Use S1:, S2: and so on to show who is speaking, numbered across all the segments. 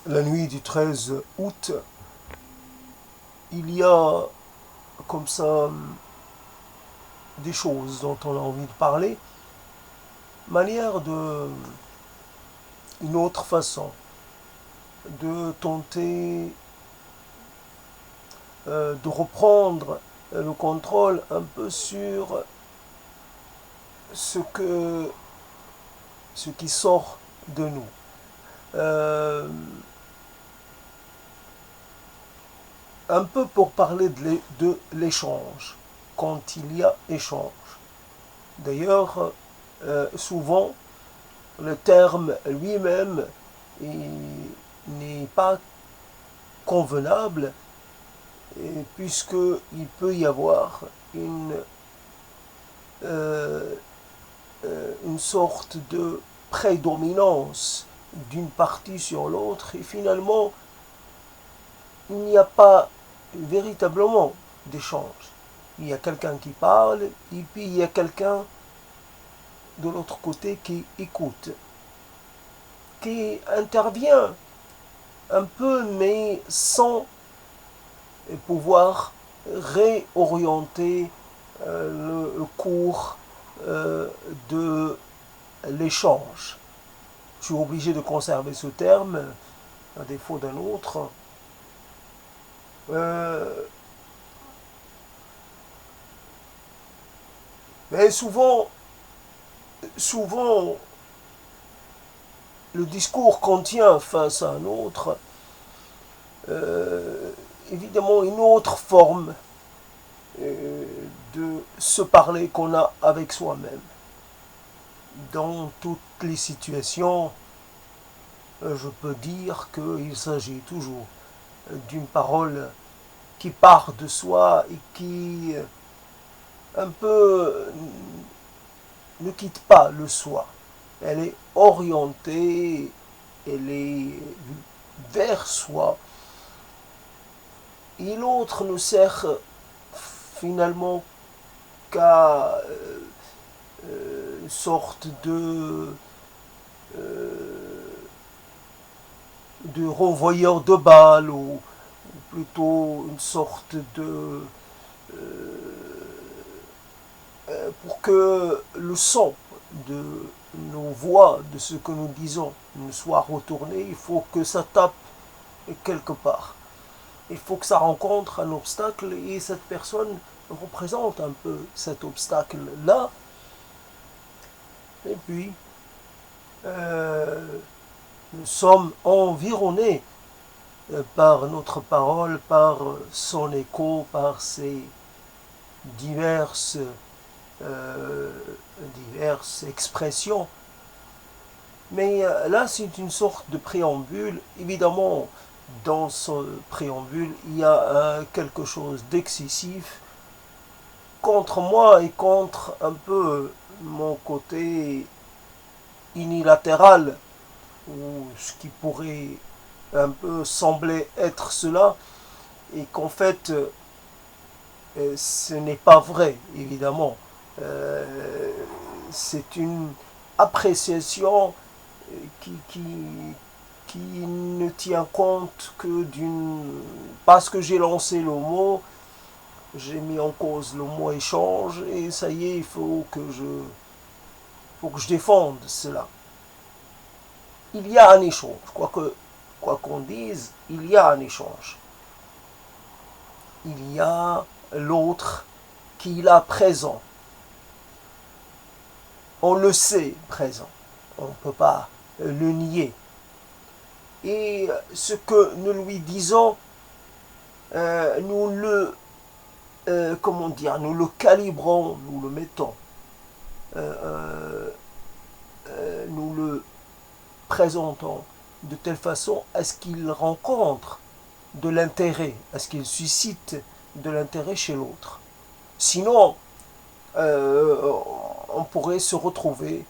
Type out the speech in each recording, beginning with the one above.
S1: la nuit du 13 août, il y a comme ça des choses dont on a envie de parler, manière de une autre façon de tenter de reprendre le contrôle un peu sur ce que ce qui sort de nous. Euh, un peu pour parler de l'échange, quand il y a échange. D'ailleurs, souvent, le terme lui-même n'est pas convenable, puisqu'il peut y avoir euh, une sorte de prédominance d'une partie sur l'autre, et finalement, il n'y a pas véritablement d'échange. Il y a quelqu'un qui parle, et puis il y a quelqu'un de l'autre côté qui écoute, qui intervient un peu, mais sans pouvoir réorienter le cours de l'échange. Je suis obligé de conserver ce terme, à défaut d'un autre. Euh, mais souvent, le discours qu'on tient face à un autre, euh, évidemment, une autre forme euh, de se parler qu'on a avec soi-même. Dans toutes les situations, je peux dire qu'il s'agit toujours d'une parole qui part de soi et qui un peu ne quitte pas le soi. Elle est orientée, elle est vers soi. Et l'autre ne sert finalement qu'à une sorte de renvoyeur de balles, ou plutôt une sorte de pour que le son de nos voix, de ce que nous disons, ne soit retourné, il faut que ça tape quelque part. Il faut que ça rencontre un obstacle, et cette personne représente un peu cet obstacle-là. Et puis, euh, nous sommes environnés par notre parole, par son écho, par ses diverses, euh, diverses expressions. Mais là, c'est une sorte de préambule. Évidemment, dans ce préambule, il y a quelque chose d'excessif contre moi et contre un peu mon côté unilatéral, ou ce qui pourrait un peu sembler être cela, et qu'en fait, ce n'est pas vrai, évidemment. Euh, c'est une appréciation qui, qui ne tient compte que d'une... Parce que j'ai lancé le mot, j'ai mis en cause le mot échange, et ça y est, faut que je défende cela. Il y a un échange, quoi qu'on dise, il y a un échange. Il y a l'autre qui est là présent. On le sait présent. On ne peut pas le nier. Et ce que nous lui disons, nous le, comment dire, nous le calibrons, nous le mettons, euh, nous le présentons de telle façon à ce qu'il rencontre de l'intérêt, à ce qu'il suscite de l'intérêt chez l'autre. Sinon, euh, on pourrait se retrouver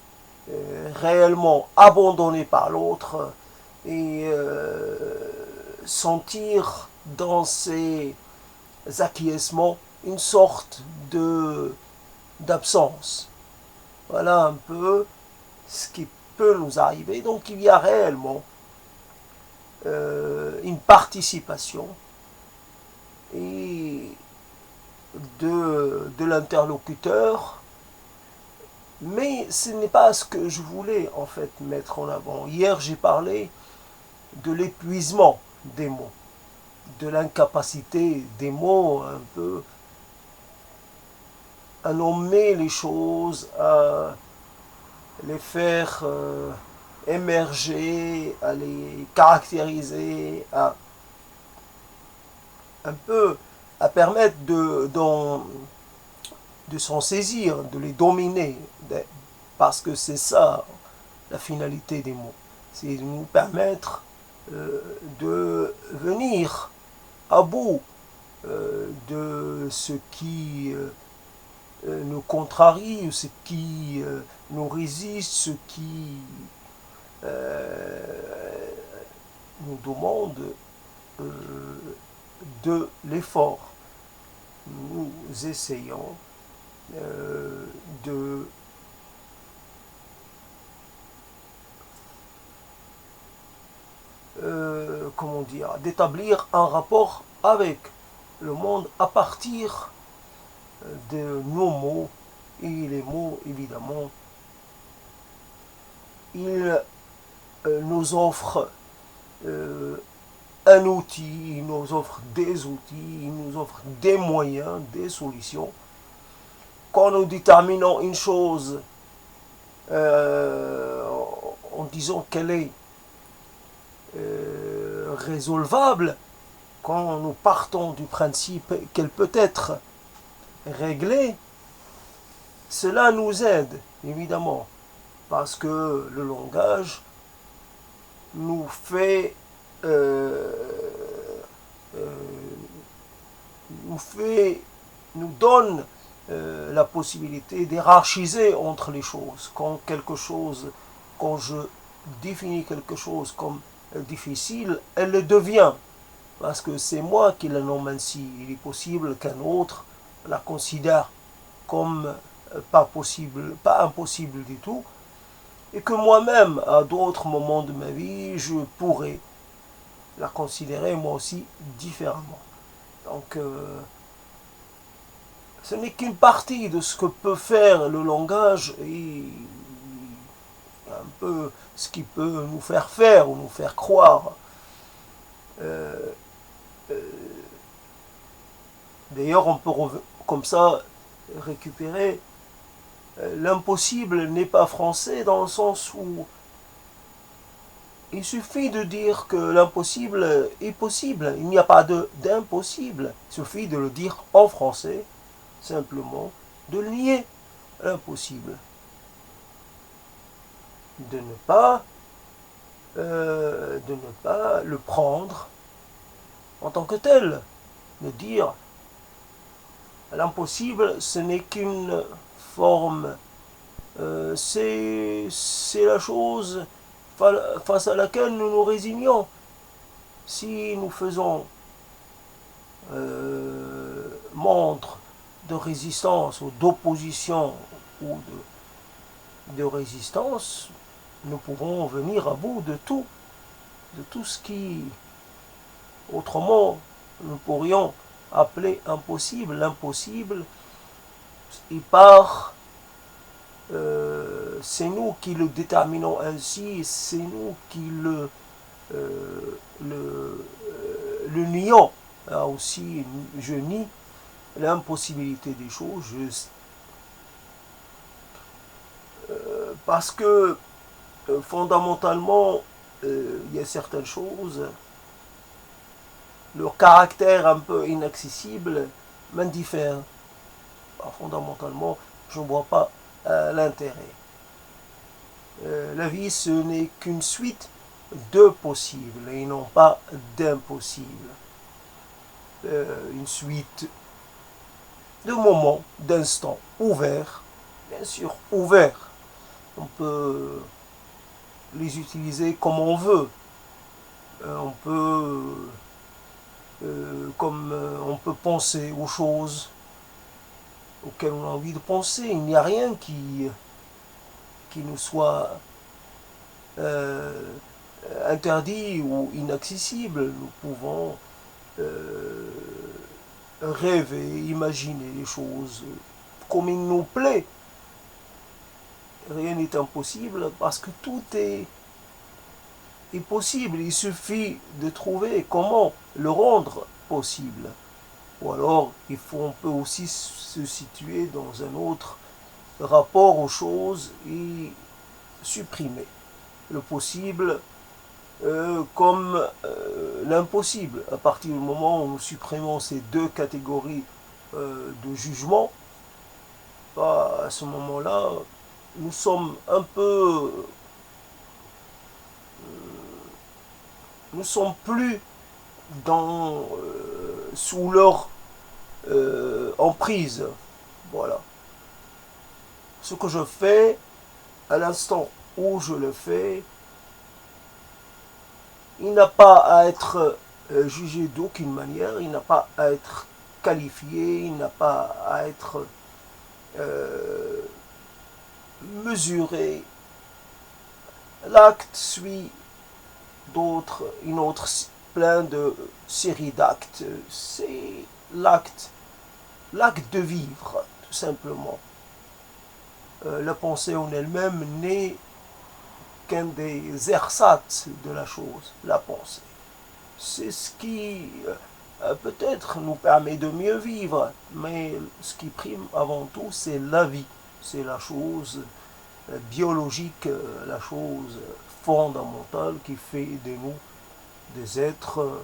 S1: réellement abandonné par l'autre, et sentir dans ses acquiescements une sorte de d'absence. Voilà un peu ce qui peut nous arriver. Donc il y a réellement une participation et de l'interlocuteur, mais ce n'est pas ce que je voulais en fait mettre en avant. Hier j'ai parlé de l'épuisement des mots, de l'incapacité des mots un peu à nommer les choses, à les faire émerger, à les caractériser, à un peu à permettre de s'en saisir, de les dominer, parce que c'est ça la finalité des mots, c'est de nous permettre de venir à bout de ce qui nous contrarie, ce qui nous résiste, ce qui nous demande de l'effort. Nous essayons de comment dire, d'établir un rapport avec le monde à partir de nos mots, et les mots évidemment ils nous offrent un outil, ils nous offrent des outils, ils nous offrent des moyens, des solutions. Quand nous déterminons une chose en disant qu'elle est résolvable, quand nous partons du principe qu'elle peut être réglée, cela nous aide, évidemment, parce que le langage nous fait, nous donne la possibilité d'hiérarchiser entre les choses. Quand je définis quelque chose comme difficile, elle le devient, parce que c'est moi qui la nomme ainsi. Il est possible qu'un autre la considère comme pas possible, pas impossible du tout, et que moi-même, à d'autres moments de ma vie, je pourrais la considérer moi aussi différemment. Donc, ce n'est qu'une partie de ce que peut faire le langage et un peu ce qui peut nous faire ou nous faire croire. D'ailleurs, on peut comme ça récupérer l'impossible n'est pas français dans le sens où il suffit de dire que l'impossible est possible. Il n'y a pas d'impossible. Il suffit de le dire en français, simplement, de nier l'impossible. De ne pas le prendre en tant que tel. De dire l'impossible, ce n'est qu'une forme, c'est la chose face à laquelle nous nous résignons. Si nous faisons montre de résistance ou d'opposition ou de résistance, nous pourrons venir à bout de tout ce qui, autrement, nous pourrions appeler impossible. L'impossible, il part, c'est nous qui le déterminons ainsi, c'est nous qui le nions. Là aussi, je nie l'impossibilité des choses, parce que fondamentalement, il y a certaines choses, leur caractère un peu inaccessible m'indiffère. Fondamentalement, je ne vois pas l'intérêt. La vie, ce n'est qu'une suite de possibles et non pas d'impossibles. Une suite de moments, d'instants ouverts, bien sûr ouverts. On peut les utiliser comme on veut. On peut on peut penser aux choses auxquelles on a envie de penser. Il n'y a rien qui nous soit interdit ou inaccessible. Nous pouvons rêver, imaginer les choses comme il nous plaît. Rien n'est impossible parce que tout est possible. Il suffit de trouver comment le rendre possible. Ou alors, on peut aussi se situer dans un autre rapport aux choses et supprimer le possible comme l'impossible. À partir du moment où nous supprimons ces deux catégories de jugement, à ce moment-là, nous sommes un peu... nous sommes plus sous leur emprise. Voilà. Ce que je fais, à l'instant où je le fais, il n'a pas à être jugé d'aucune manière, il n'a pas à être qualifié, il n'a pas à être mesuré. L'acte suit une autre plein de séries d'actes. C'est l'acte de vivre, tout simplement. La pensée en elle-même n'est qu'un des ersatz de la chose, la pensée. C'est ce qui peut-être nous permet de mieux vivre, mais ce qui prime avant tout, c'est la vie. C'est la chose biologique, la chose fondamentale qui fait de nous des êtres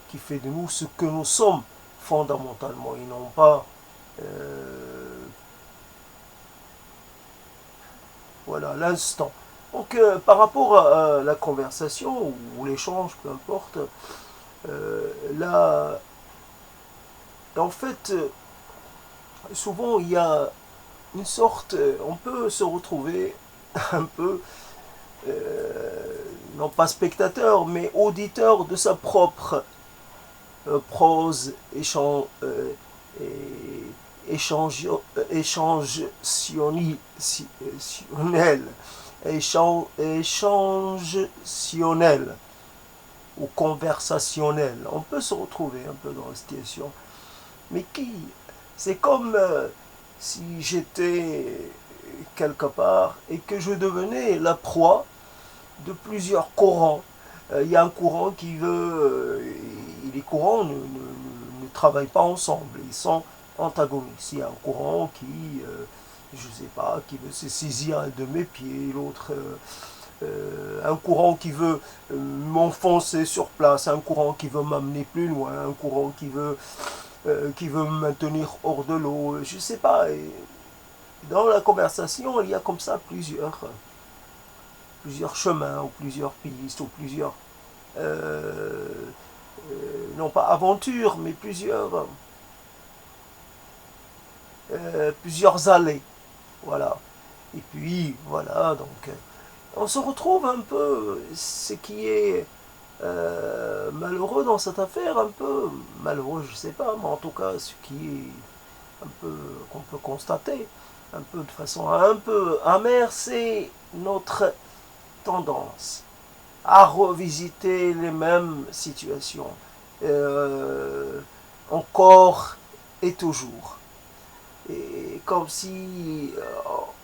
S1: qui fait de nous ce que nous sommes fondamentalement et non pas voilà l'instant. Donc par rapport à la conversation ou l'échange, peu importe, là en fait souvent il y a une sorte, on peut se retrouver un peu non pas spectateur, mais auditeur de sa propre prose échangationnelle ou conversationnelle. On peut se retrouver un peu dans la situation. Mais c'est comme si j'étais quelque part et que je devenais la proie de plusieurs courants. Il y a un courant qui veut... les courants ne travaillent pas ensemble, ils sont antagonistes. Il y a un courant qui, je ne sais pas, qui veut se saisir de mes pieds, l'autre... un courant qui veut m'enfoncer sur place, un courant qui veut m'amener plus loin, un courant qui veut me maintenir hors de l'eau, je ne sais pas. Et dans la conversation, il y a comme ça plusieurs chemins, ou plusieurs pistes, ou plusieurs, non pas aventures, mais plusieurs allées. Voilà. Et puis, voilà, donc, on se retrouve un peu, ce qui est malheureux dans cette affaire, un peu, malheureux, je sais pas, mais en tout cas, ce qui est un peu, qu'on peut constater, un peu de façon un peu amère, c'est notre tendance à revisiter les mêmes situations, encore et toujours. Et comme si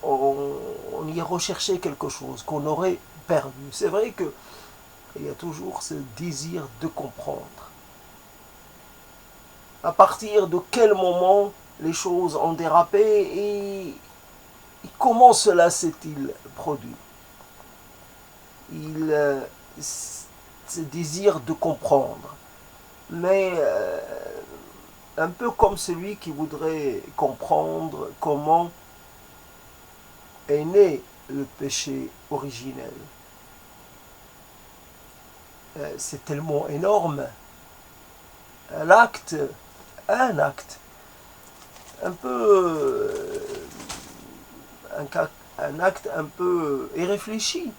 S1: on y recherchait quelque chose qu'on aurait perdu. C'est vrai qu'il y a toujours ce désir de comprendre. À partir de quel moment les choses ont dérapé et comment cela s'est-il produit? Ce désir de comprendre. Mais un peu comme celui qui voudrait comprendre comment est né le péché originel. C'est tellement énorme. Un acte, un peu, un acte un peu irréfléchi,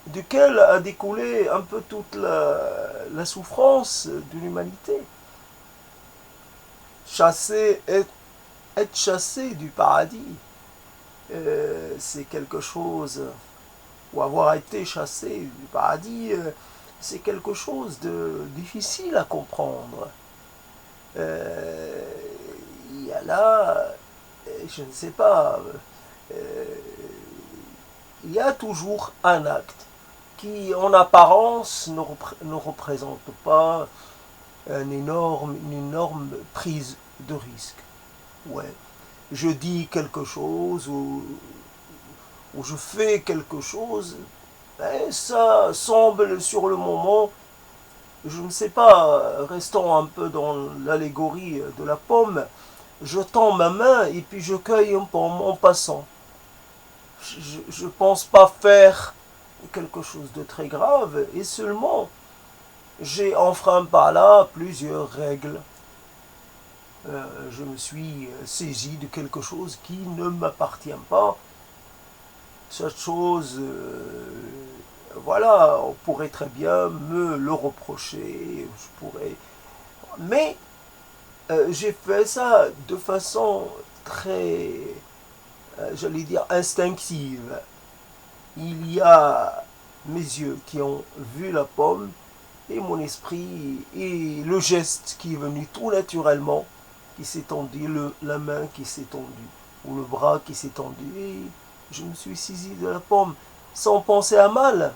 S1: duquel a découlé un peu toute la souffrance de l'humanité. Être chassé du paradis, c'est quelque chose, ou avoir été chassé du paradis, c'est quelque chose de difficile à comprendre. Il y a là, je ne sais pas, il y a toujours un acte qui, en apparence, ne représente pas une énorme prise de risque. Ouais, je dis quelque chose ou je fais quelque chose, et ça semble sur le moment, je ne sais pas, restons un peu dans l'allégorie de la pomme, je tends ma main et puis je cueille une pomme en passant. Je ne pense pas faire quelque chose de très grave et seulement j'ai enfreint par là plusieurs règles. Je me suis saisi de quelque chose qui ne m'appartient pas. Cette chose, voilà, on pourrait très bien me le reprocher, mais j'ai fait ça de façon très, j'allais dire, instinctive. Il y a mes yeux qui ont vu la pomme et mon esprit et le geste qui est venu tout naturellement, qui s'est tendu, la main qui s'est tendue, ou le bras qui s'est tendu, et je me suis saisi de la pomme sans penser à mal.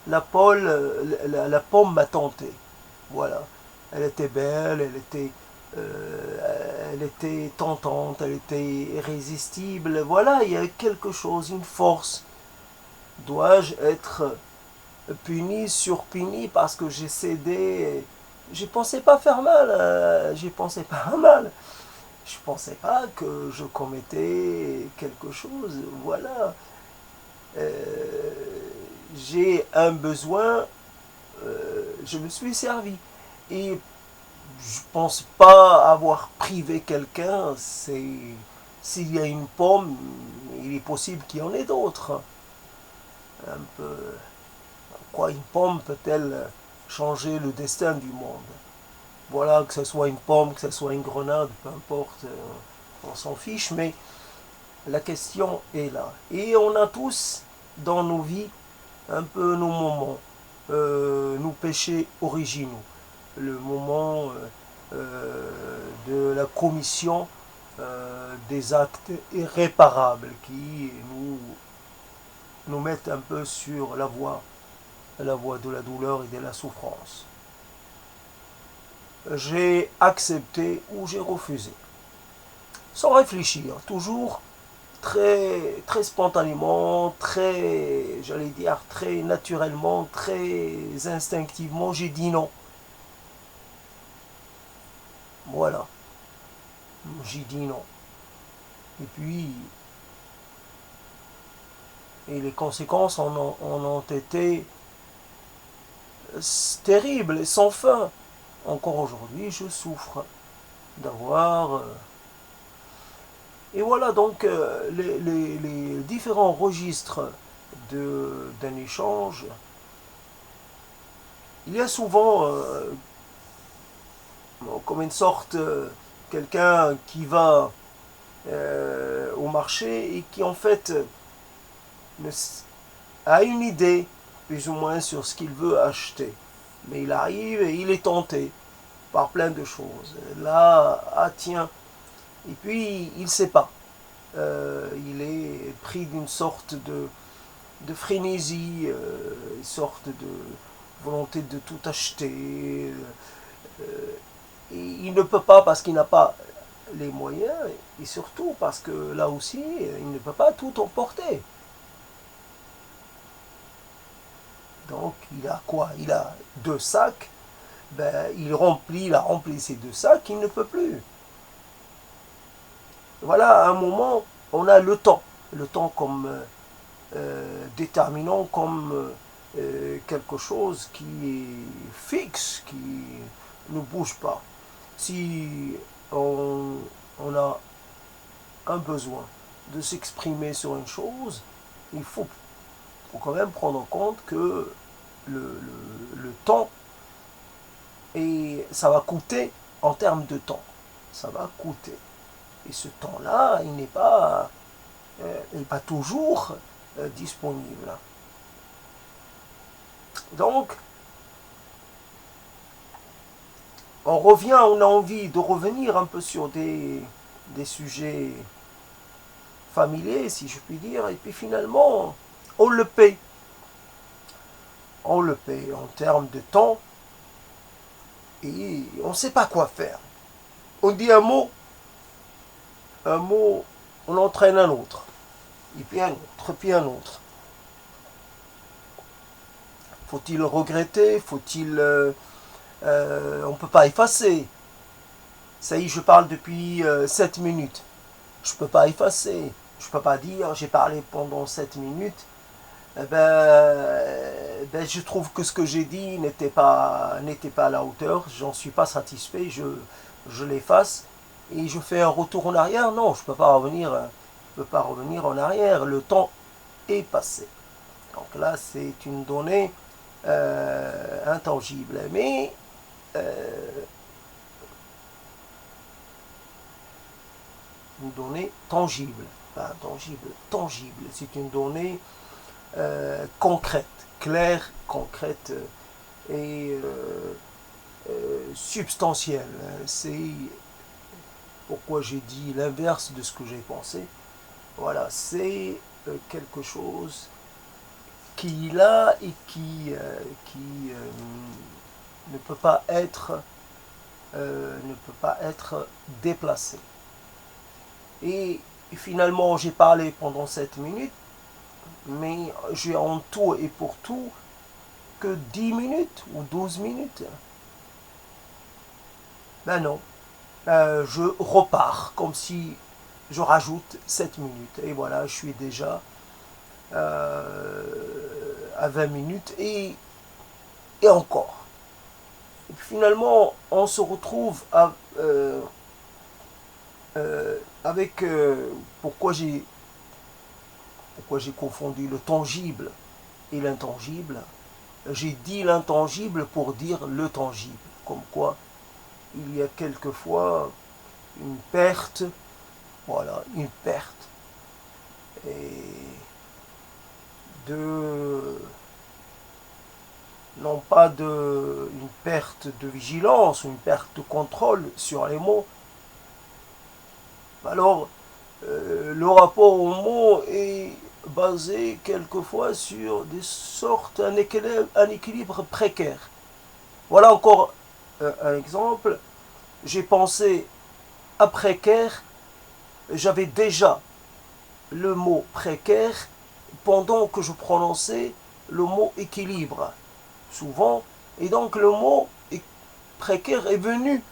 S1: La pomme m'a tenté. Voilà. Elle était belle, elle était tentante, elle était irrésistible. Voilà, il y a quelque chose, une force. Dois-je être puni, surpuni parce que j'ai cédé? Je pensais pas faire mal, je pensais pas mal. Je pensais pas que je commettais quelque chose. Voilà. Euh, j'ai un besoin, je me suis servi. Et je pense pas avoir privé quelqu'un. S'il y a une pomme, il est possible qu'il y en ait d'autres. Un peu. Quoi, une pomme peut-elle changer le destin du monde? Voilà, que ce soit une pomme, que ce soit une grenade, peu importe, on s'en fiche, mais la question est là. Et on a tous dans nos vies un peu nos moments, nos péchés originaux, le moment de la commission des actes irréparables qui nous mettent un peu sur la voie de la douleur et de la souffrance. J'ai accepté ou j'ai refusé, sans réfléchir, toujours très spontanément, j'allais dire, très naturellement, très instinctivement, j'ai dit non. Voilà, j'ai dit non. Et puis, et les conséquences en ont été terribles et sans fin. Encore aujourd'hui, je souffre d'avoir... Et voilà donc les différents registres d'un échange. Il y a souvent comme une sorte quelqu'un qui va au marché et qui en fait a une idée plus ou moins sur ce qu'il veut acheter. Mais il arrive et il est tenté par plein de choses. Là, ah tiens, et puis il ne sait pas. Il est pris d'une sorte de frénésie, une sorte de volonté de tout acheter. Et il ne peut pas parce qu'il n'a pas les moyens et surtout parce que là aussi, il ne peut pas tout emporter. Donc il a quoi? Il a 2 sacs. Ben, il a rempli ces 2 sacs, il ne peut plus. Voilà, à un moment, on a le temps comme déterminant, comme quelque chose qui est fixe, qui ne bouge pas. Si on a un besoin de s'exprimer sur une chose, il faut quand même prendre en compte que le temps, et ça va coûter en termes de temps. Ça va coûter. Et ce temps-là, il n'est pas toujours disponible. Donc, on a envie de revenir un peu sur des sujets familiers, si je puis dire, et puis finalement, on le paie. On le paie en termes de temps, et on ne sait pas quoi faire. On dit un mot, on entraîne un autre, et puis un autre, puis un autre. Faut-il regretter? Faut-il... on ne peut pas effacer. Ça y est, je parle depuis 7 minutes. Je ne peux pas effacer. Je ne peux pas dire j'ai parlé pendant 7 minutes. Je trouve que ce que j'ai dit n'était pas à la hauteur. J'en suis pas satisfait. Je l'efface et je fais un retour en arrière. Non, je ne peux pas revenir. Je peux pas revenir en arrière. Le temps est passé. Donc là, c'est une donnée intangible. Mais une donnée tangible. Pas intangible, tangible. C'est une donnée concrète, claire, concrète et substantielle. C'est pourquoi j'ai dit l'inverse de ce que j'ai pensé. Voilà, c'est quelque chose qui est là et qui ne peut pas être déplacé. Et finalement, j'ai parlé pendant 7 minutes, mais j'ai en tout et pour tout que 10 minutes ou 12 minutes. Ben non, je repars comme si je rajoute 7 minutes. Et voilà, je suis déjà à 20 minutes et encore. Et puis finalement, on se retrouve avec pourquoi j'ai confondu le tangible et l'intangible. J'ai dit l'intangible pour dire le tangible. Comme quoi, il y a quelquefois une perte, voilà, une perte. Et non pas une perte de vigilance, une perte de contrôle sur les mots. Alors, le rapport aux mots est basé quelquefois sur des sortes, un équilibre précaire. Voilà encore un exemple. J'ai pensé à précaire, j'avais déjà le mot précaire pendant que je prononçais le mot équilibre, souvent, et donc le mot précaire est venu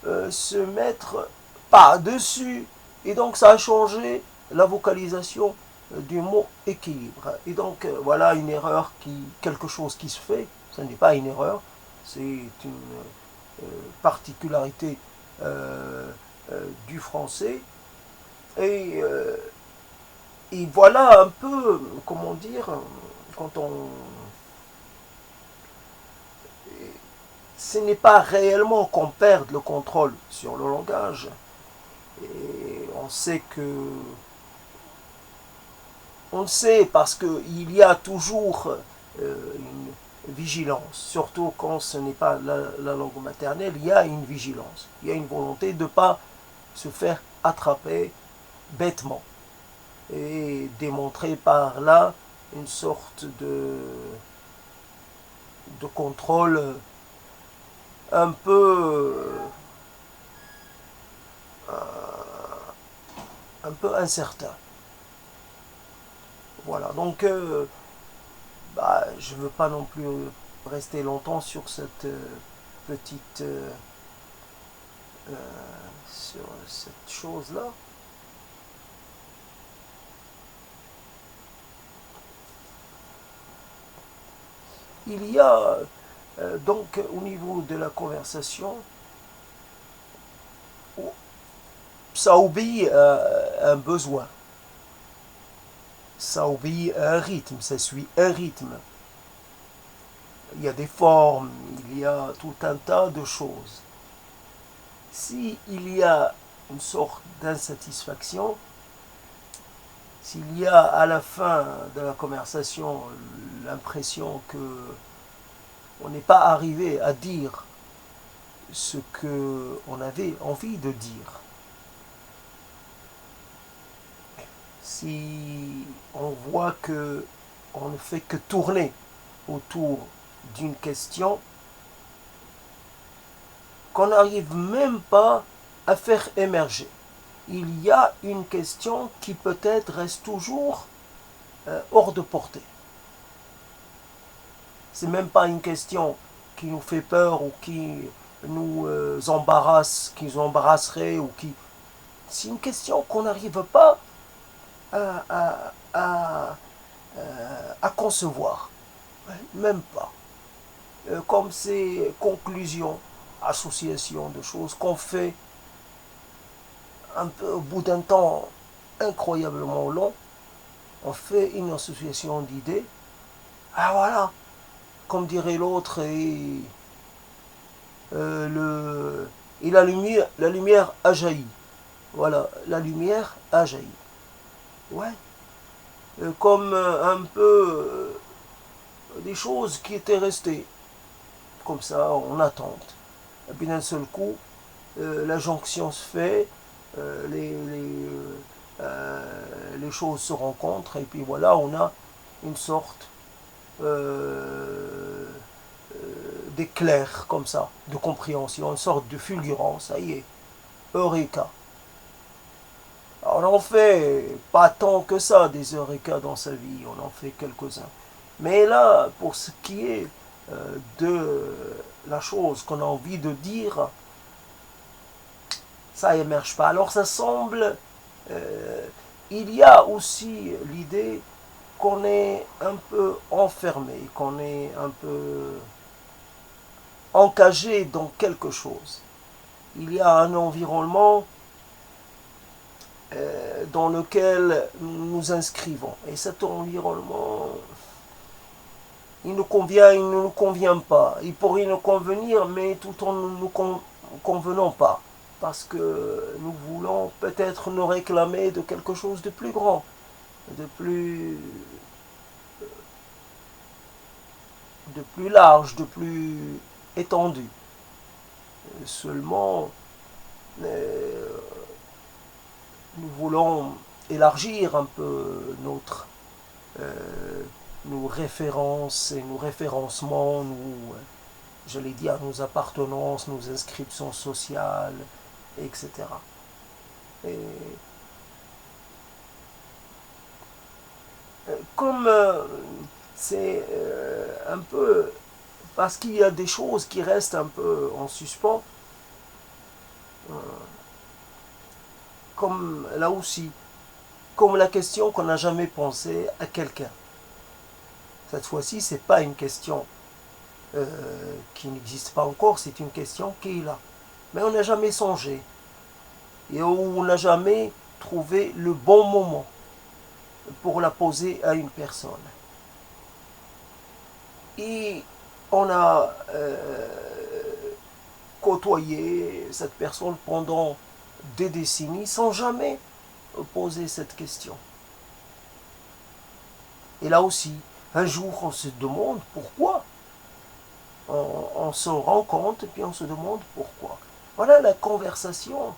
S1: se mettre par-dessus, et donc ça a changé la vocalisation du mot équilibre. Et donc voilà une erreur, quelque chose qui se fait, ce n'est pas une erreur, c'est une particularité du français. Et voilà un peu, comment dire, quand on... Ce n'est pas réellement qu'on perde le contrôle sur le langage. Et on sait que... On le sait parce qu'il y a toujours une vigilance. Surtout quand ce n'est pas la langue maternelle, il y a une vigilance. Il y a une volonté de ne pas se faire attraper bêtement. Et démontrer par là une sorte de contrôle un peu incertain. Voilà, donc je ne veux pas non plus rester longtemps sur cette petite sur cette chose-là. Il y a donc au niveau de la conversation, ça obéit à un besoin, ça obéit à un rythme, ça suit un rythme. Il y a des formes, il y a tout un tas de choses. Si il y a une sorte d'insatisfaction, s'il y a à la fin de la conversation l'impression que on n'est pas arrivé à dire ce qu'on avait envie de dire, si on voit que on ne fait que tourner autour d'une question, qu'on n'arrive même pas à faire émerger. Il y a une question qui peut-être reste toujours hors de portée. C'est même pas une question qui nous fait peur ou qui nous embarrasse, qui nous embarrasserait ou qui. C'est une question qu'on n'arrive pas à, à, à, à concevoir. Même pas. Comme ces conclusions, associations de choses qu'on fait un peu au bout d'un temps incroyablement long, on fait une association d'idées. Ah voilà, comme dirait l'autre, et la lumière a jailli. Voilà, la lumière a jailli. Ouais. Comme un peu des choses qui étaient restées comme ça en attente. Et puis d'un seul coup, la jonction se fait, euh, les, les, les choses se rencontrent, et puis voilà, on a une sorte euh, d'éclair comme ça, de compréhension, une sorte de fulgurance, ça y est, Eureka. Alors, on en fait pas tant que ça des Eureka dans sa vie, on en fait quelques-uns. Mais là, pour ce qui est de la chose qu'on a envie de dire, ça émerge pas. Alors ça semble, il y a aussi l'idée qu'on est un peu enfermé, qu'on est un peu encagé dans quelque chose. Il y a un environnement dans lequel nous nous inscrivons. Et cet environnement, il nous convient, il ne nous convient pas. Il pourrait nous convenir, mais tout en ne nous convenant pas. Parce que nous voulons peut-être nous réclamer de quelque chose de plus grand, de plus large, de plus étendu. Seulement, nous voulons élargir un peu nos références et nos référencements, j'allais dire, nos appartenances, nos inscriptions sociales, etc. Et comme c'est un peu parce qu'il y a des choses qui restent un peu en suspens, comme là aussi, comme la question qu'on n'a jamais pensé à quelqu'un. Cette fois-ci, ce n'est pas une question qui n'existe pas encore, c'est une question qui est là. Mais on n'a jamais songé. Et on n'a jamais trouvé le bon moment pour la poser à une personne. Et on a côtoyé cette personne pendant des décennies sans jamais poser cette question. Et là aussi, un jour, on se demande pourquoi. On se rend compte et puis on se demande pourquoi. Voilà la conversation.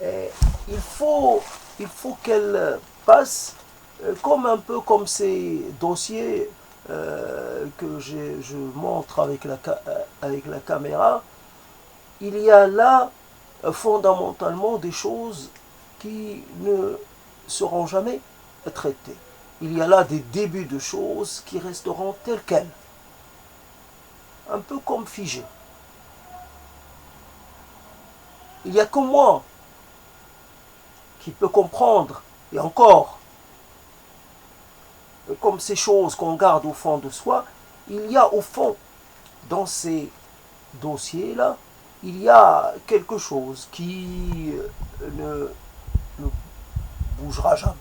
S1: Et il faut qu'elle passe comme un peu comme ces dossiers que je montre avec la caméra. Il y a là fondamentalement des choses qui ne seront jamais traitées. Il y a là des débuts de choses qui resteront telles quelles, un peu comme figées. Il n'y a que moi qui peut comprendre, et encore, comme ces choses qu'on garde au fond de soi, il y a au fond, dans ces dossiers-là, il y a quelque chose qui ne bougera jamais.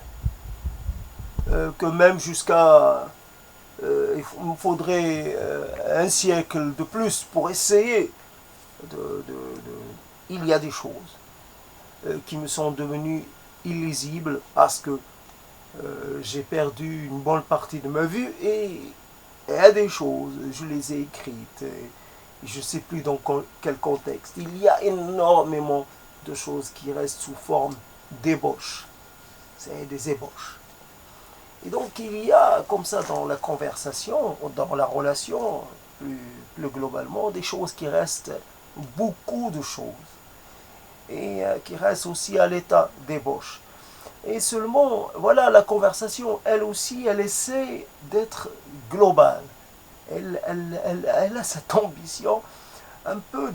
S1: Que même jusqu'à... il me faudrait un siècle de plus pour essayer il y a des choses. qui me sont devenus illisibles parce que j'ai perdu une bonne partie de ma vue et il y a des choses, je les ai écrites et je ne sais plus dans quel contexte. Il y a énormément de choses qui restent sous forme d'ébauches. C'est des ébauches. Et donc il y a comme ça dans la conversation, dans la relation, plus globalement, des choses qui restent, beaucoup de choses, et qui restent aussi à l'état d'ébauche. Et seulement, voilà, la conversation, elle aussi, elle essaie d'être globale. Elle a cette ambition un peu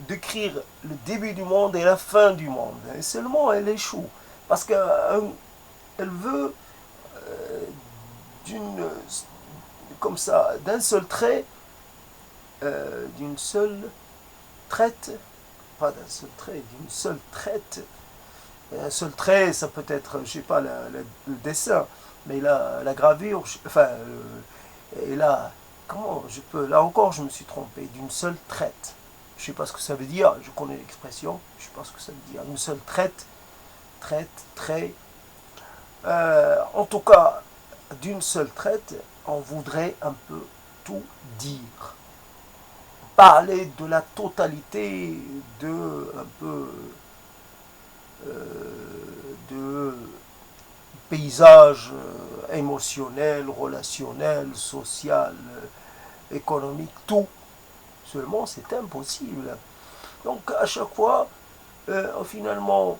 S1: d'écrire le début du monde et la fin du monde. Et seulement, elle échoue. Parce qu'elle veut d'une, comme ça, d'un seul trait, d'une seule traite, pas d'un seul trait, d'une seule traite. Un seul trait, ça peut être, je sais pas, le dessin, mais la gravure, enfin, et là, comment je peux, là encore, je me suis trompé, d'une seule traite. Je sais pas ce que ça veut dire, je connais l'expression, je sais pas ce que ça veut dire, une seule traite, trait. En tout cas, d'une seule traite, on voudrait un peu tout dire. Parler de la totalité de un peu de paysage émotionnel, relationnel, social, économique, tout. Seulement, c'est impossible. Donc, à chaque fois, finalement,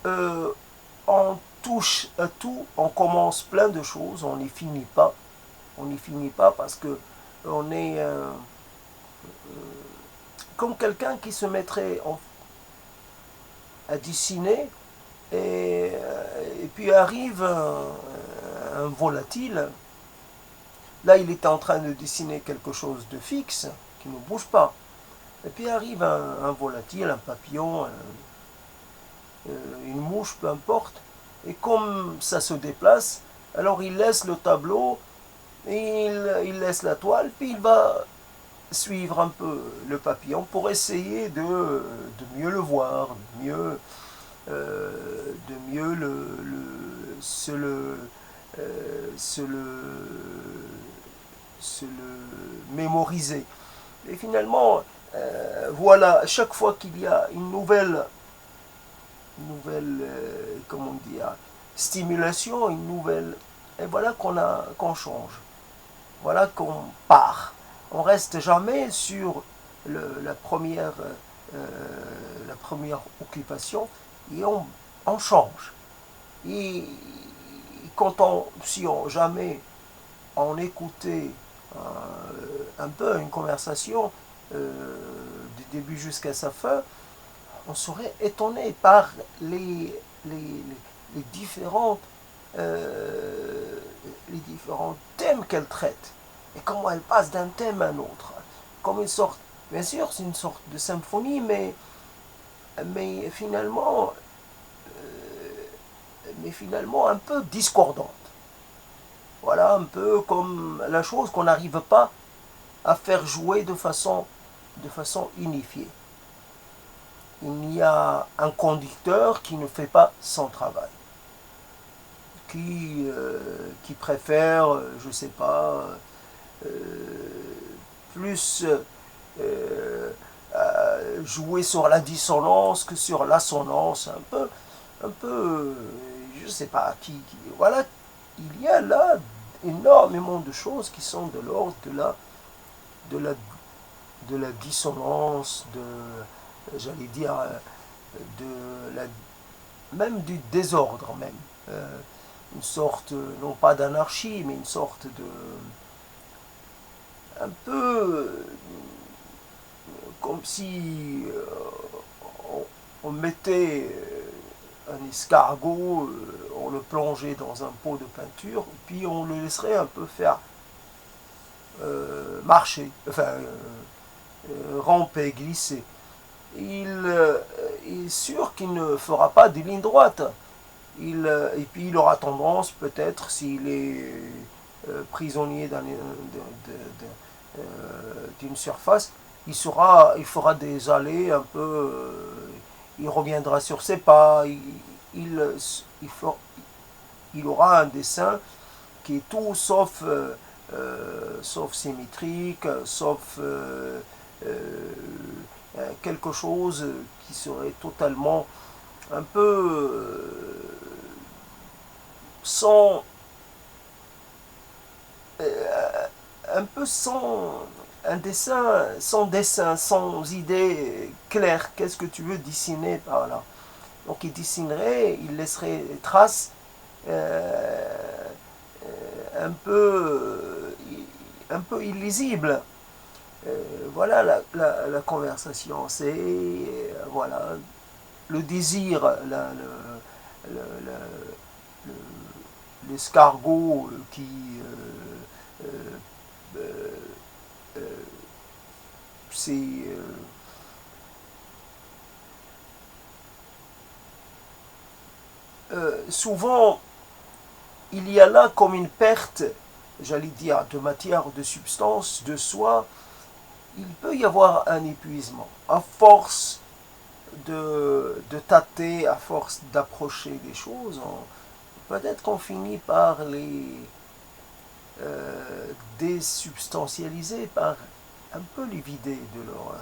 S1: on touche à tout, on commence plein de choses, on n'y finit pas. On n'y finit pas parce que on est comme quelqu'un qui se mettrait à dessiner et puis arrive un volatile. Là, il était en train de dessiner quelque chose de fixe qui ne bouge pas. Et puis arrive un volatile, un papillon, une mouche, peu importe. Et comme ça se déplace, alors il laisse le tableau, et il laisse la toile, puis il va suivre un peu le papillon pour essayer de mieux le voir, de mieux se le mémoriser. Et finalement, voilà, chaque fois qu'il y a une nouvelle comment dire, stimulation, une nouvelle, et voilà qu'on change, voilà qu'on part. On reste jamais sur la première occupation et on change. Et quand si jamais on écoutait un peu une conversation du début jusqu'à sa fin, on serait étonné par les différentes les différents thèmes qu'elle traite et comment elle passe d'un thème à un autre. Comme une sorte, bien sûr, c'est une sorte de symphonie, mais finalement, un peu discordante. Voilà, un peu comme la chose qu'on n'arrive pas à faire jouer de façon unifiée. Il y a un conducteur qui ne fait pas son travail, qui préfère, je ne sais pas, plus jouer sur la dissonance que sur l'assonance, un peu, je ne sais pas, voilà, il y a là énormément de choses qui sont de l'ordre de la dissonance, j'allais dire, même du désordre même. Une sorte, non pas d'anarchie, mais une sorte de, un peu comme si on mettait un escargot, on le plongeait dans un pot de peinture, puis on le laisserait un peu faire marcher, enfin ramper, glisser. Il est sûr qu'il ne fera pas des lignes droites. Et puis il aura tendance, peut-être, s'il est prisonnier d'une surface, il fera des allées un peu, il reviendra sur ses pas, il, il aura un dessin qui est tout sauf symétrique, sauf quelque chose qui serait totalement un peu sans un peu sans un dessin, sans idée claire. Qu'est-ce que tu veux dessiner par là? Donc il dessinerait, il laisserait des traces un peu illisibles. Voilà la conversation. C'est voilà le désir, le- l'escargot qui euh, euh, c'est souvent il y a là comme une perte, j'allais dire, de matière, de substance, de soi. Il peut y avoir un épuisement à force de tâter, à force d'approcher des choses. Peut-être qu'on finit par les désubstantialiser, par un peu les vider de leur.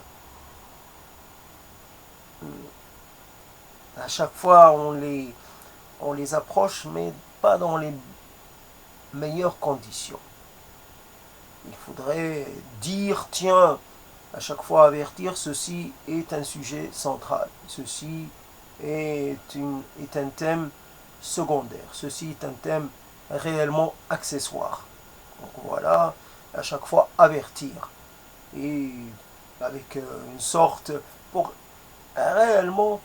S1: À chaque fois, on les approche, mais pas dans les meilleures conditions. Il faudrait dire, tiens, à chaque fois avertir, ceci est un sujet central, ceci est un thème secondaire, ceci est un thème réellement accessoire. Donc voilà, à chaque fois avertir. Et avec une sorte, pour réellement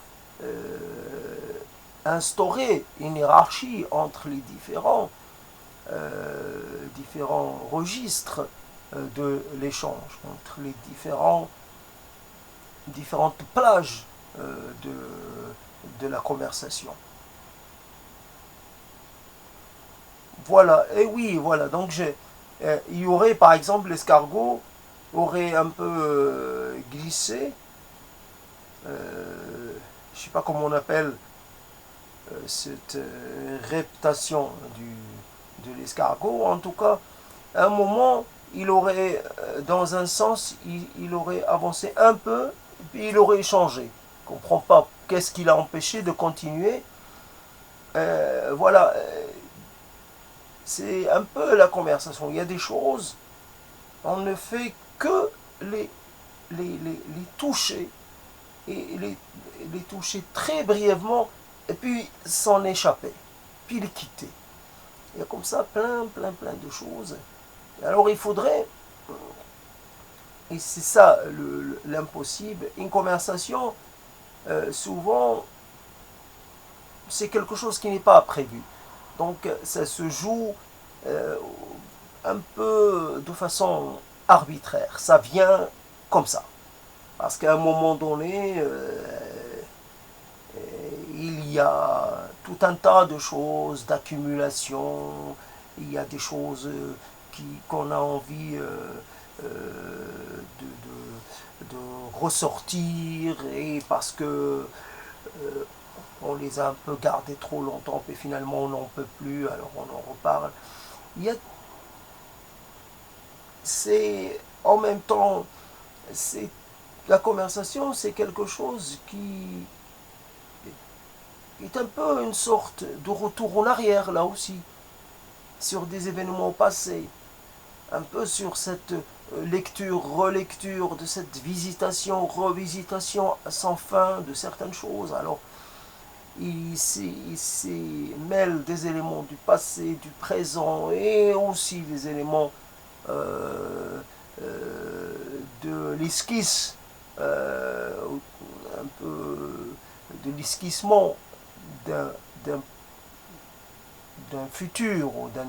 S1: instaurer une hiérarchie entre les différents registres de l'échange, entre les différentes plages de la conversation. Voilà, et oui, voilà, donc il y aurait par exemple l'escargot aurait un peu glissé, je ne sais pas comment on appelle cette réputation de l'escargot, en tout cas, à un moment, il aurait, dans un sens, il aurait avancé un peu, puis il aurait changé. Je ne comprends pas qu'est-ce qui l'a empêché de continuer. Voilà, c'est un peu la conversation. Il y a des choses, on ne fait que les toucher, et les toucher très brièvement, et puis s'en échapper, puis les quitter. Il y a comme ça plein de choses. Alors il faudrait, et c'est ça l'impossible, une conversation, souvent, c'est quelque chose qui n'est pas prévu. Donc ça se joue euh, un peu de façon arbitraire. Ça vient comme ça. Parce qu'à un moment donné, il y a tout un tas de choses, d'accumulation, il y a des choses qu'on a envie de ressortir, et parce que on les a un peu gardés trop longtemps, et finalement on n'en peut plus, alors on en reparle. Il y a, c'est en même temps, c'est la conversation, c'est quelque chose qui est un peu une sorte de retour en arrière là aussi, sur des événements passés, un peu sur cette lecture, relecture, de cette visitation, revisitation sans fin de certaines choses. Alors, s'y mêle des éléments du passé, du présent, et aussi des éléments de l'esquisse, un peu de l'esquissement d'un futur, ou d'un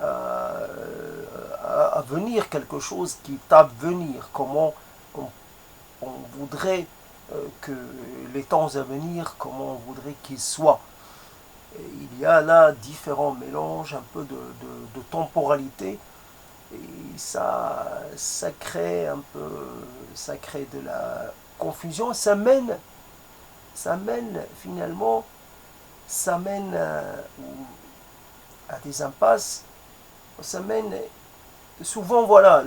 S1: à venir, quelque chose qui est à venir, comment on voudrait que les temps à venir, comment on voudrait qu'ils soient. Et il y a là différents mélanges, un peu de temporalité, et ça crée un peu, ça crée de la confusion, ça mène ça mène finalement, ça mène à des impasses, ça mène souvent, voilà,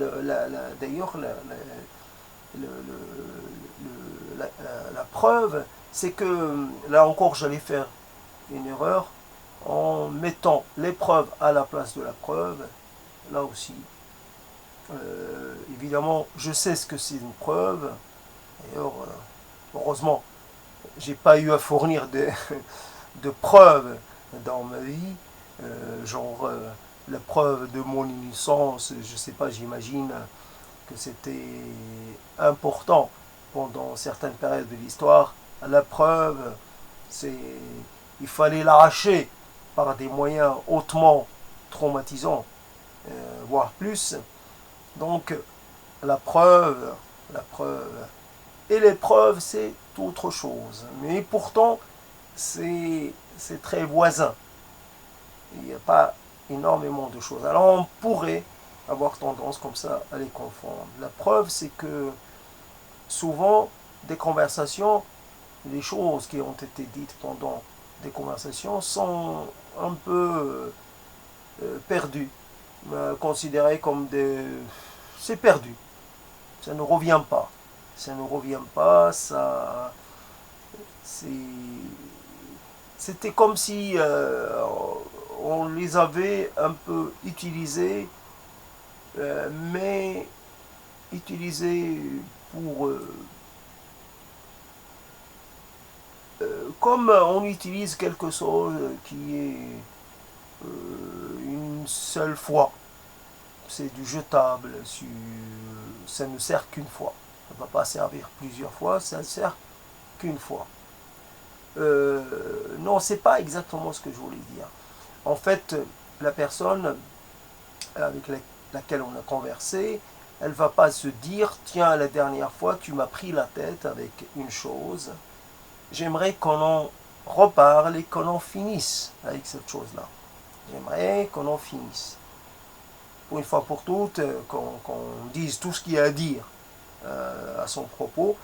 S1: d'ailleurs, la preuve, c'est que, là encore, j'allais faire une erreur en mettant l'épreuve à la place de la preuve. Là aussi, évidemment, je sais ce que c'est une preuve. D'ailleurs, heureusement, j'ai pas eu à fournir de preuves dans ma vie, genre la preuve de mon innocence, je sais pas, j'imagine que c'était important pendant certaines périodes de l'histoire. La preuve, c'est, il fallait l'arracher par des moyens hautement traumatisants, voire plus. Donc la preuve et l'épreuve, c'est autre chose. Mais pourtant, c'est très voisin. Il n'y a pas énormément de choses. Alors on pourrait avoir tendance comme ça à les confondre. La preuve, c'est que souvent, des conversations, les choses qui ont été dites pendant des conversations sont un peu perdues, considérées comme des... C'est perdu, ça ne revient pas. Ça ne revient pas, ça... C'était comme si on les avait un peu utilisés, mais utilisés pour... comme on utilise quelque chose qui est une seule fois, c'est du jetable, ça ne sert qu'une fois. Ça ne va pas servir plusieurs fois, ça ne sert qu'une fois. Non, c'est pas exactement ce que je voulais dire. En fait, la personne avec laquelle on a conversé, elle va pas se dire, tiens, la dernière fois, tu m'as pris la tête avec une chose. J'aimerais qu'on en reparle et qu'on en finisse avec cette chose-là. J'aimerais qu'on en finisse. Pour une fois pour toutes, qu'on dise tout ce qu'il y a à dire à son propos,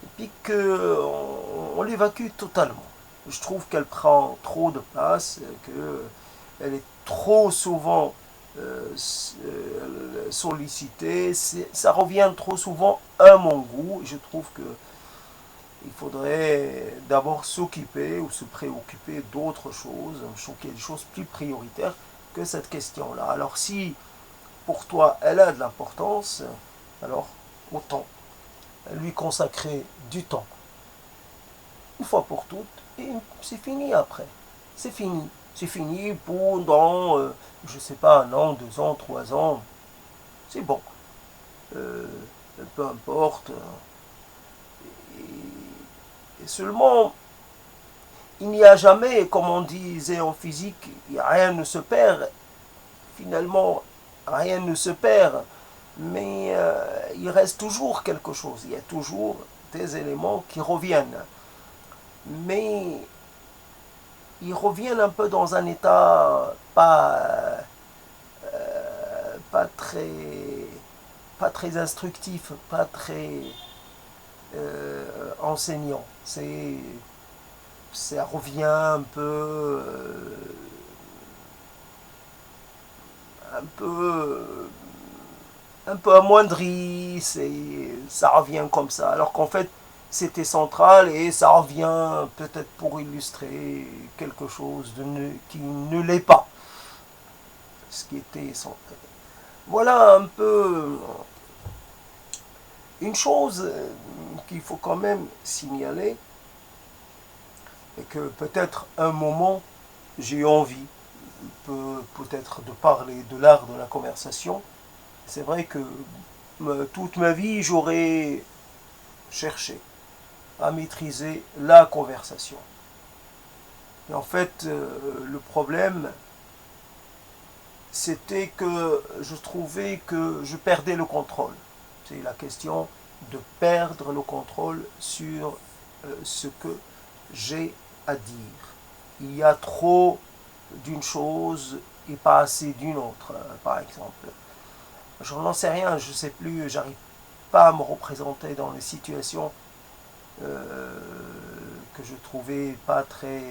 S1: et puis qu'on l'évacue totalement. Je trouve qu'elle prend trop de place, qu'elle est trop souvent sollicitée, ça revient trop souvent à mon goût. Je trouve que il faudrait d'abord s'occuper ou se préoccuper d'autres choses, qu'il y a des choses plus prioritaires que cette question-là. Alors si pour toi elle a de l'importance, alors autant lui consacrer du temps, une fois pour toutes, et c'est fini après. C'est fini. C'est fini pendant, je sais pas, 1 an, 2 ans, 3 ans. C'est bon. Peu importe. Et seulement, il n'y a jamais, comme on disait en physique, rien ne se perd. Finalement, rien ne se perd. Mais il reste toujours quelque chose. Il y a toujours des éléments qui reviennent. Mais ils reviennent un peu dans un état pas très instructif, pas très enseignant. Ça revient un peu amoindri, ça revient comme ça. Alors qu'en fait, c'était central et ça revient peut-être pour illustrer quelque chose qui ne l'est pas. Ce qui était central. Voilà un peu une chose qu'il faut quand même signaler, et que peut-être un moment j'ai eu envie peut-être de parler de l'art de la conversation. C'est vrai que toute ma vie j'aurais cherché à maîtriser la conversation. Et en fait, le problème, c'était que je trouvais que je perdais le contrôle. C'est la question de perdre le contrôle sur ce que j'ai à dire. Il y a trop d'une chose et pas assez d'une autre, par exemple. Je n'en sais rien, je ne sais plus, j'arrive pas à me représenter dans les situations que je trouvais pas très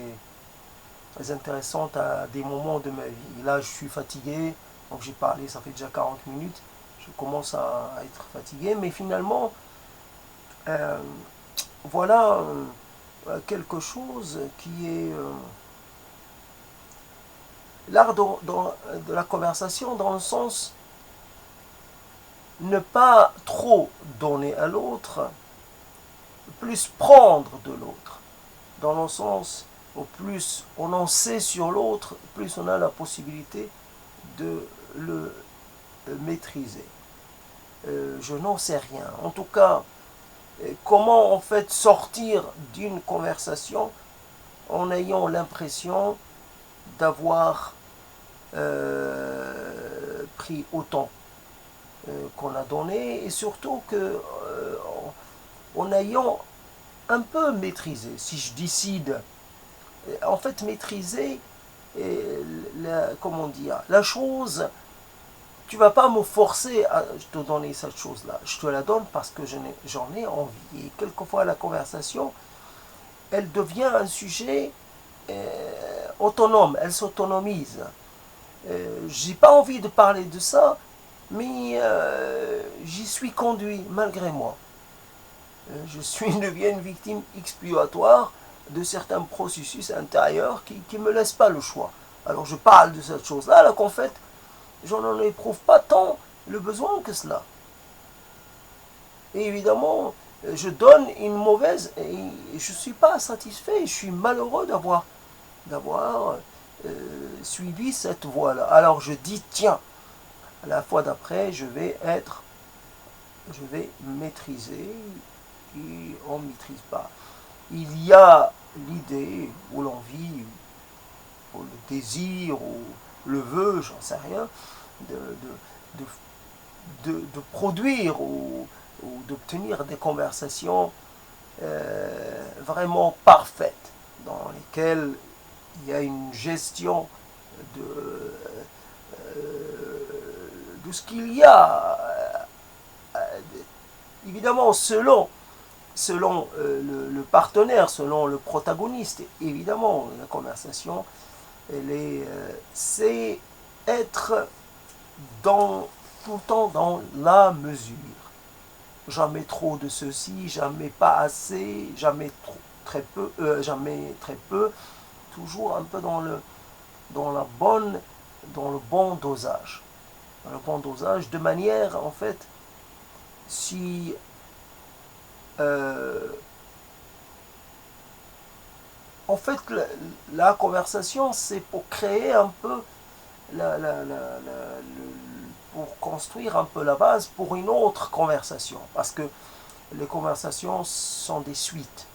S1: intéressantes à des moments de ma vie. Et là, je suis fatigué, donc j'ai parlé, ça fait déjà 40 minutes, je commence à être fatigué, mais finalement, euh, voilà quelque chose qui est l'art de la conversation dans le sens ne pas trop donner à l'autre, plus prendre de l'autre. Dans le sens, au plus on en sait sur l'autre, plus on a la possibilité de le maîtriser. Je n'en sais rien. En tout cas, comment en fait sortir d'une conversation en ayant l'impression d'avoir pris autant qu'on a donné et surtout que en ayant un peu maîtrisé, si je décide, en fait maîtriser, comment dire, la chose, tu vas pas me forcer à te donner cette chose-là. Je te la donne parce que j'en ai envie. Et quelquefois la conversation, elle devient un sujet autonome, elle s'autonomise. J'ai pas envie de parler de ça, mais j'y suis conduit malgré moi. Deviens une victime expiatoire de certains processus intérieurs qui me laissent pas le choix. Alors je parle de cette chose-là, alors qu'en fait, je n'en éprouve pas tant le besoin que cela. Et évidemment, je donne une mauvaise, et je ne suis pas satisfait, je suis malheureux d'avoir suivi cette voie-là. Alors je dis, tiens, à la fois d'après, je vais maîtriser, et on ne maîtrise pas. Il y a l'idée, ou l'envie, ou le désir, ou le vœu, j'en sais rien, de, produire ou d'obtenir des conversations vraiment parfaites, dans lesquelles il y a une gestion de, de ce qu'il y a, évidemment selon le partenaire, selon le protagoniste. Évidemment, la conversation, c'est être tout le temps dans la mesure. Jamais trop de ceci, jamais pas assez, jamais très peu, toujours un peu dans le bon dosage. Dans le bon dosage, de manière, en fait, si en fait, la conversation, c'est pour créer un peu pour construire un peu la base pour une autre conversation. Parce que les conversations sont des suites.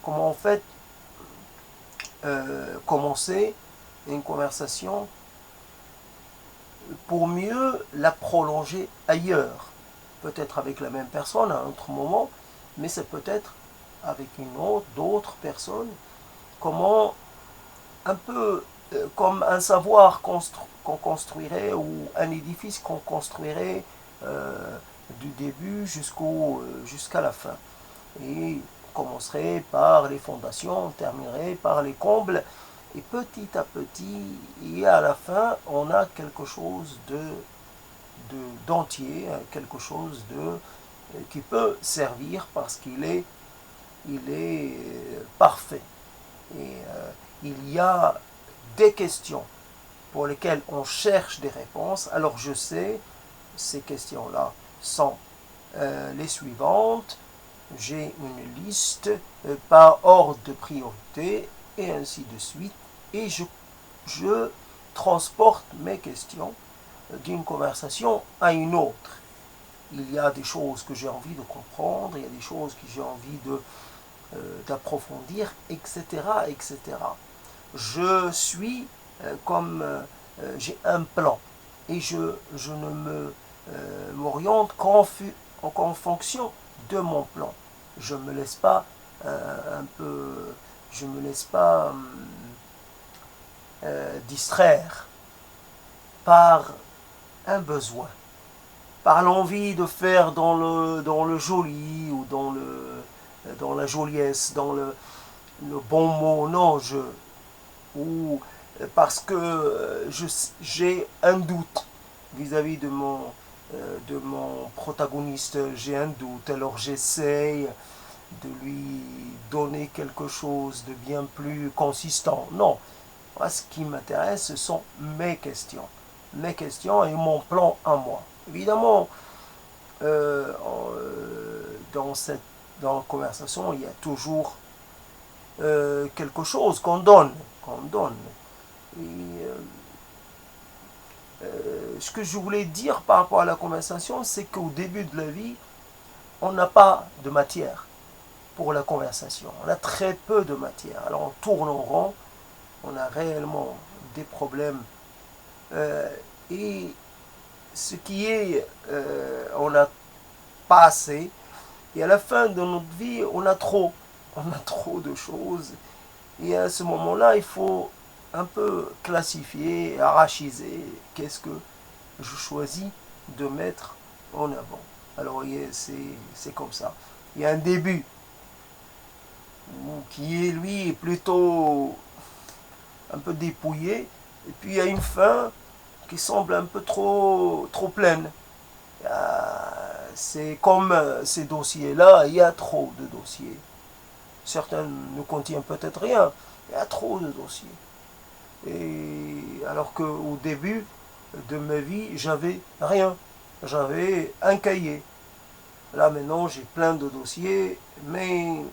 S1: Comment en fait commencer une conversation pour mieux la prolonger ailleurs. Peut-être avec la même personne à un autre moment, mais c'est peut-être avec d'autres personnes. Comment un peu comme un savoir qu'on construirait ou un édifice qu'on construirait du début jusqu'à la fin. Et on commencerait par les fondations, on terminerait par les combles, et petit à petit, et à la fin, on a quelque chose d'entier, quelque chose qui peut servir parce qu'il est parfait. Et il y a des questions pour lesquelles on cherche des réponses. Alors je sais, ces questions-là sont les suivantes. J'ai une liste par ordre de priorité et ainsi de suite. Et je transporte mes questions d'une conversation à une autre. Il y a des choses que j'ai envie de comprendre, il y a des choses que j'ai envie d'approfondir, etc., etc. Je suis j'ai un plan et je ne m'oriente qu'en fonction de mon plan. Je me laisse pas je me laisse pas distraire par un besoin, par l'envie de faire dans le joli ou dans la joliesse, le bon mot, non, ou parce que j'ai un doute vis-à-vis de mon protagoniste, j'ai un doute, alors j'essaye de lui donner quelque chose de bien plus consistant. Non, moi ce qui m'intéresse, ce sont mes questions et mon plan à moi. Évidemment, dans dans la conversation, il y a toujours quelque chose qu'on donne. Et, ce que je voulais dire par rapport à la conversation, c'est qu'au début de la vie, on n'a pas de matière pour la conversation. On a très peu de matière. Alors on tourne en rond, on a réellement des problèmes. Euh, et ce qui est, on n'a pas assez. Et à la fin de notre vie, on a trop. On a trop de choses. Et à ce moment-là, il faut un peu classifier, arachiser. Qu'est-ce que je choisis de mettre en avant. Alors c'est comme ça. Il y a un début qui est lui plutôt un peu dépouillé, et puis il y a une fin qui semble un peu trop pleine. C'est comme ces dossiers-là, il y a trop de dossiers. Certains ne contiennent peut-être rien, il y a trop de dossiers. Et alors qu'au début de ma vie, j'avais rien. J'avais un cahier. Là maintenant, j'ai plein de dossiers, mais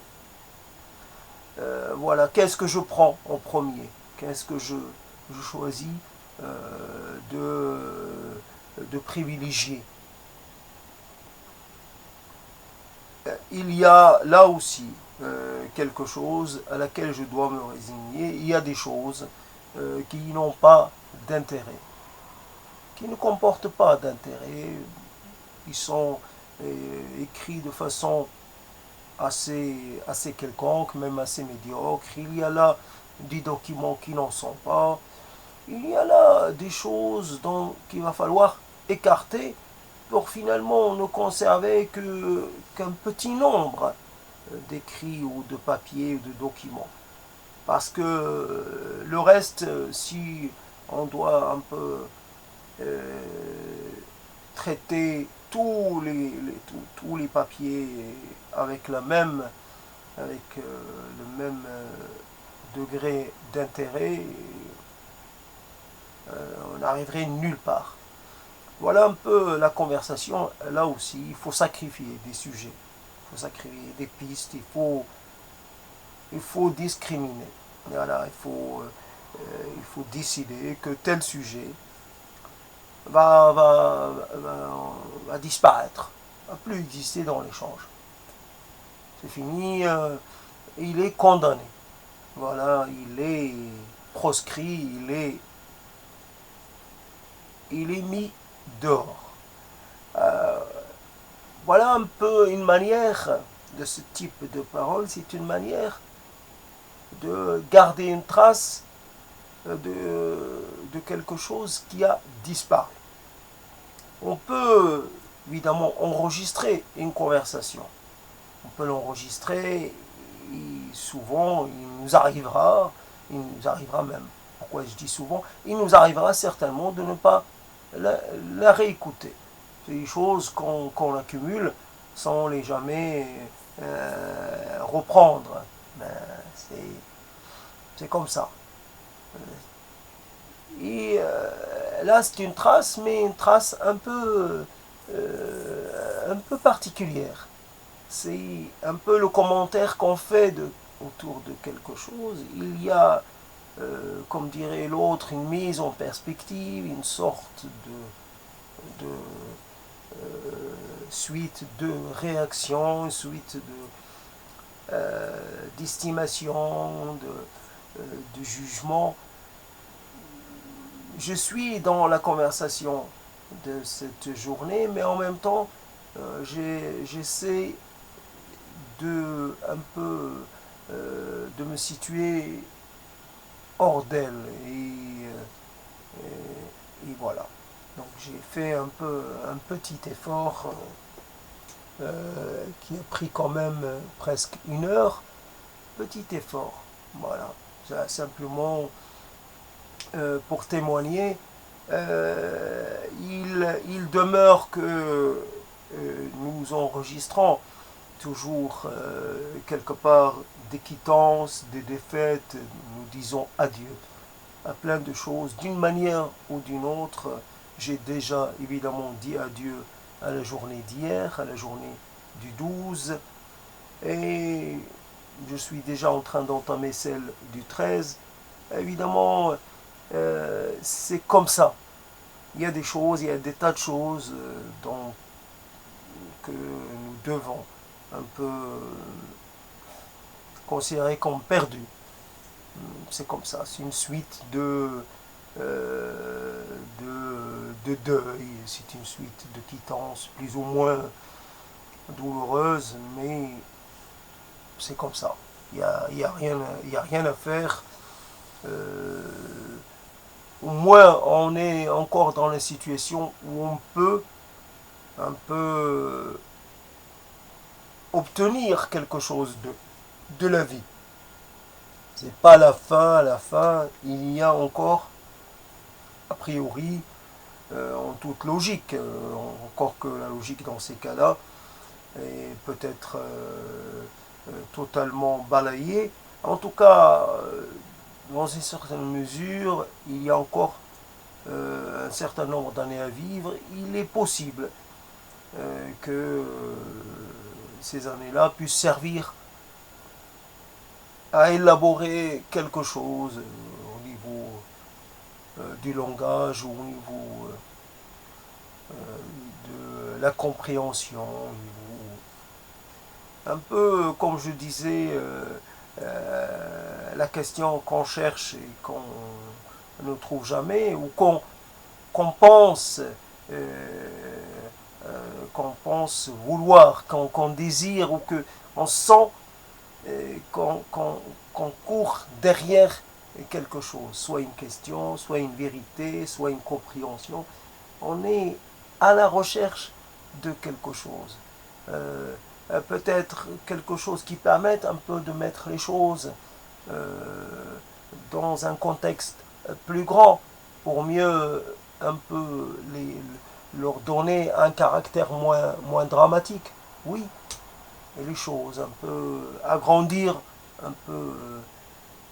S1: voilà, qu'est-ce que je prends en premier? Qu'est-ce que je choisis de privilégier? Il y a là aussi quelque chose à laquelle je dois me résigner. Il y a des choses qui n'ont pas d'intérêt, qui ne comportent pas d'intérêt. Ils sont écrits de façon assez quelconque, même assez médiocre. Il y a là des documents qui n'en sont pas. Il y a là des choses qu'il va falloir écarter pour finalement ne conserver qu'un petit nombre d'écrits ou de papiers ou de documents. Parce que le reste, si on doit un peu traiter tous les papiers avec avec le même degré d'intérêt, on n'arriverait nulle part. Voilà un peu la conversation. Là aussi, il faut sacrifier des sujets, il faut sacrifier des pistes, il faut discriminer. Voilà, il faut décider que tel sujet va, va, va disparaître, ne va plus exister dans l'échange. C'est fini, il est condamné. Voilà, il est proscrit, il est mis dehors. Euh, voilà un peu une manière de ce type de parole, c'est une manière de garder une trace de quelque chose qui a disparu. On peut évidemment enregistrer une conversation. On peut l'enregistrer et souvent il nous arrivera même, pourquoi je dis souvent, il nous arrivera certainement de ne pas la réécouter. C'est des choses qu'on accumule sans les jamais reprendre. Ben, c'est comme ça. Et là, c'est une trace, mais une trace un peu particulière. C'est un peu le commentaire qu'on fait autour de quelque chose. Il y a, comme dirait l'autre, une mise en perspective, une sorte de suite de réaction, une suite d'estimation, de jugement. Je suis dans la conversation de cette journée, mais en même temps, j'essaie un peu de me situer hors d'elle et voilà. Donc j'ai fait un petit effort qui a pris quand même presque une heure petit effort. Voilà, simplement pour témoigner. Il demeure que nous enregistrons toujours quelque part des quittances, des défaites, nous disons adieu à plein de choses d'une manière ou d'une autre. J'ai déjà évidemment dit adieu à la journée d'hier, à la journée du 12, et je suis déjà en train d'entamer celle du 13. Évidemment, c'est comme ça. Il y a des choses, il y a des tas de choses que nous devons un peu considérer comme perdues. C'est comme ça, c'est une suite de deuil, c'est une suite de quittances plus ou moins douloureuses, mais c'est comme ça. Il y a rien à faire. Au moins, on est encore dans la situation où on peut un peu obtenir quelque chose de la vie. C'est pas la fin, à la fin, il y a encore, a priori, en toute logique, encore que la logique dans ces cas-là est peut-être totalement balayée. En tout cas, dans une certaine mesure, il y a encore un certain nombre d'années à vivre. Il est possible que ces années-là puissent servir à élaborer quelque chose au niveau du langage ou au niveau de la compréhension, un peu comme je disais, la question qu'on cherche et qu'on ne trouve jamais, ou qu'on pense, qu'on pense vouloir, qu'on désire, ou qu'on sent qu'on court derrière quelque chose, soit une question, soit une vérité, soit une compréhension. On est à la recherche de quelque chose. Peut-être quelque chose qui permette un peu de mettre les choses dans un contexte plus grand pour mieux un peu leur donner un caractère moins dramatique. Oui, et les choses, un peu agrandir un peu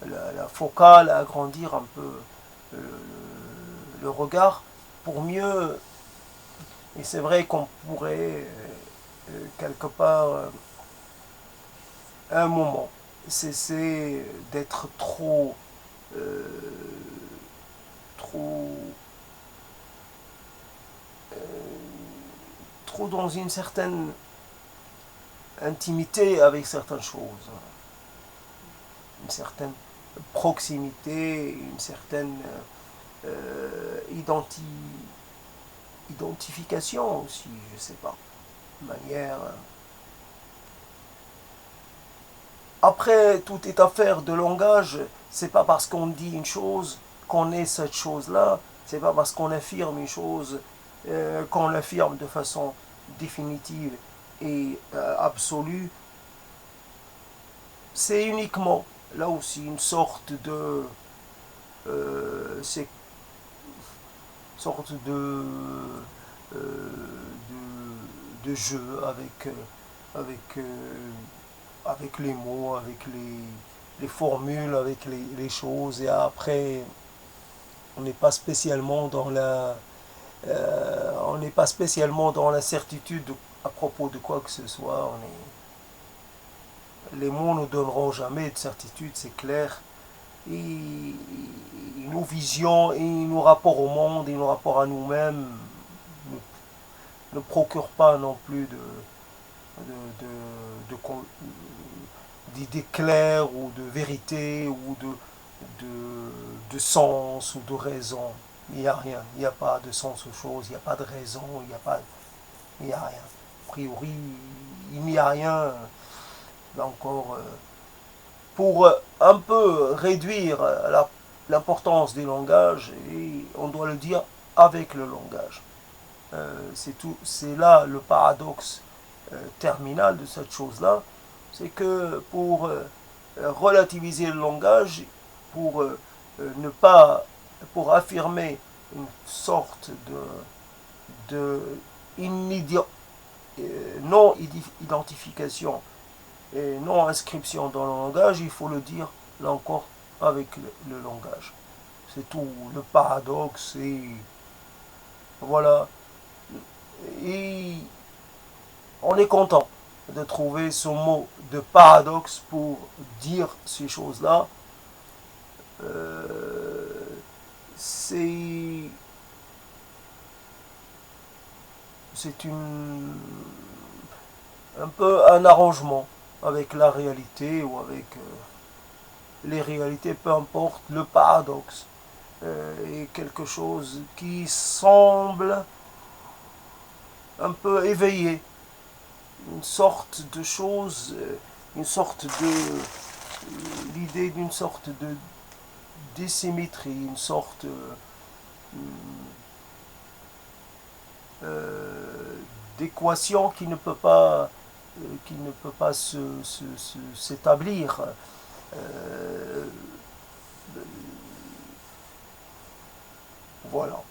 S1: la focale, agrandir un peu le regard pour mieux. Et c'est vrai qu'on pourrait quelque part à un moment cesser d'être trop trop dans une certaine intimité avec certaines choses, une certaine proximité, une certaine identification aussi, je sais pas, de manière. Après, tout est affaire de langage. C'est pas parce qu'on dit une chose qu'on est cette chose-là. C'est pas parce qu'on affirme une chose qu'on l'affirme de façon définitive et absolue. C'est uniquement, là aussi, une sorte c'est sorte de jeu avec les mots, avec les formules, avec les choses. Et après, on n'est pas spécialement dans on n'est pas spécialement dans la certitude à propos de quoi que ce soit. Les mots ne donneront jamais de certitude, c'est clair. Et nos visions et nos rapports au monde et nos rapports à nous-mêmes ne procurent pas non plus d'idées claires ou de vérité ou de sens ou de raison. Il n'y a rien, il n'y a pas de sens aux choses, il n'y a pas de raison, il n'y a rien. A priori, il n'y a rien encore pour un peu réduire l'importance du langage, et on doit le dire avec le langage. C'est là le paradoxe terminal de cette chose-là, c'est que pour relativiser le langage pour ne pas, pour affirmer une sorte de non-identification et non-inscription dans le langage, il faut le dire là encore avec le langage. C'est tout le paradoxe et voilà. Et on est content de trouver ce mot de paradoxe pour dire ces choses-là. C'est un peu un arrangement avec la réalité ou avec les réalités, peu importe, le paradoxe est quelque chose qui semble un peu éveillé, une sorte de chose, une sorte de l'idée d'une sorte de désymétrie, une sorte d'équation qui ne peut pas s'établir. Voilà.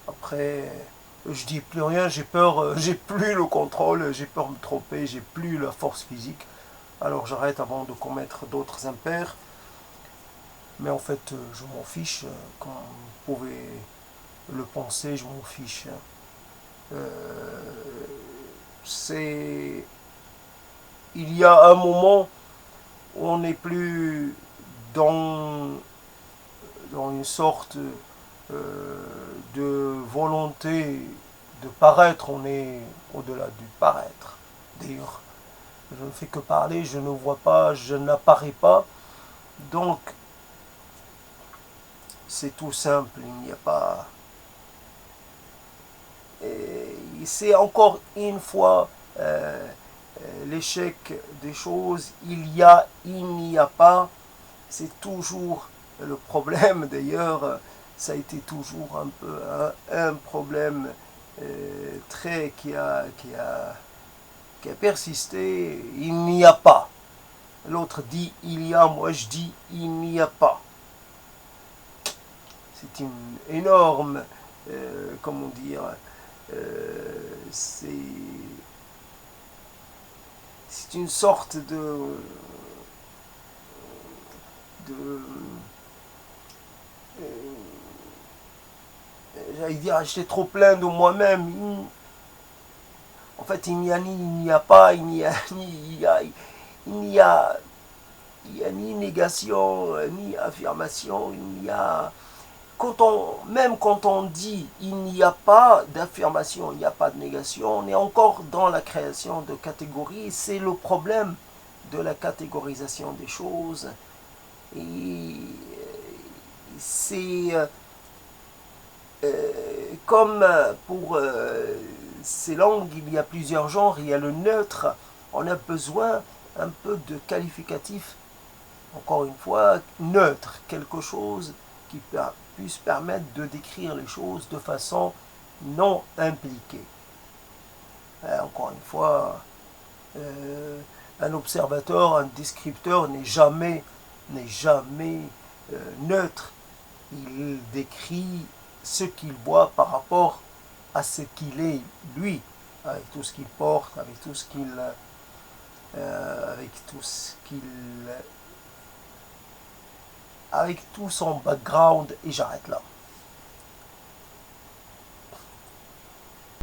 S1: Après, je dis plus rien, j'ai peur, j'ai plus le contrôle, j'ai peur de me tromper, j'ai plus la force physique. Alors j'arrête avant de commettre d'autres impairs. Mais en fait, je m'en fiche, comme vous pouvez le penser, je m'en fiche. C'est... Il y a un moment où on n'est plus dans une sorte de volonté de paraître, on est au-delà du paraître. D'ailleurs, je ne fais que parler, je ne vois pas, je n'apparais pas. Donc, c'est tout simple, il n'y a pas... C'est encore une fois l'échec des choses, il y a, il n'y a pas, c'est toujours le problème. D'ailleurs, ça a été toujours un peu un problème qui a persisté. Il n'y a pas. L'autre dit il y a, moi je dis il n'y a pas. C'est une énorme, comment dire, c'est une sorte j'allais dire, j'étais trop plein de moi-même. En fait, il n'y a ni, il n'y a pas, il n'y a ni, il n'y a ni négation, ni affirmation, il n'y a... Même quand on dit il n'y a pas d'affirmation, il n'y a pas de négation, on est encore dans la création de catégories. C'est le problème de la catégorisation des choses. Et c'est comme pour ces langues, il y a plusieurs genres, il y a le neutre. On a besoin un peu de qualificatif, encore une fois, neutre, quelque chose qui puisse permettre de décrire les choses de façon non impliquée. Encore une fois, un observateur, un descripteur n'est jamais neutre. Il décrit ce qu'il voit par rapport à ce qu'il est lui, avec tout ce qu'il porte, avec tout ce qu'il avec tout son background, et j'arrête là.